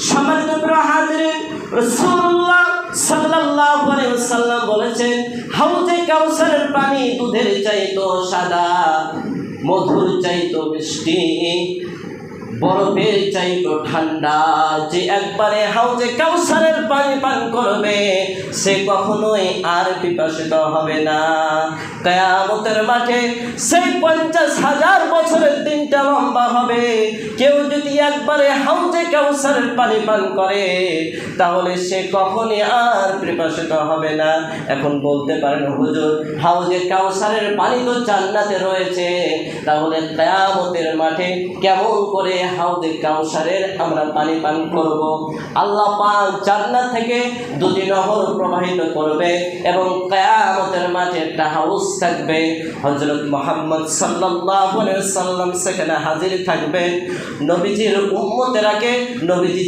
সম্মানিত হাজিরিন, রাসূলুল্লাহ সাল্লাল্লাহু আলাইহি ওয়াসাল্লাম বলেছেন, হাউজে কাউসারের পানি দুধের চাইতো সাদা, মধুর চাইতো মিষ্টি, বরফের চাইতো ঠান্ডা। যে একবারে হাউজে কাউসারের পানি পান করবে সে কখনোই আর পিপাসিত হবে না। কিয়ামতের মাঠে সেই 50,000 বছরের দিনটা লম্বা হবে। কেউ যদি একবারে হাউজে কাউসারের পানি পান করে তাহলে সে কখনই আর পিপাসিত হবে না। এখন বলতে পারেন, হুজুর হাউজে কাউসারের পানি তো জান্নাতে রয়েছে, তাহলে কিয়ামতের মাঠে কেমন করে হাউজে কাউসারের আমরা পানি পান করব? আল্লাহ পাক জান্নাত থেকে দুটি নহর প্রবাহিত করবে এবং কিয়ামতের মাঠে একটা হাউজ থাকবে। হযরত মুহাম্মদ সাল্লাল্লাহু আলাইহি ওয়াসাল্লাম সেখানে হাজির থাকবেন। নবীজির উম্মতেরাকে নবীজি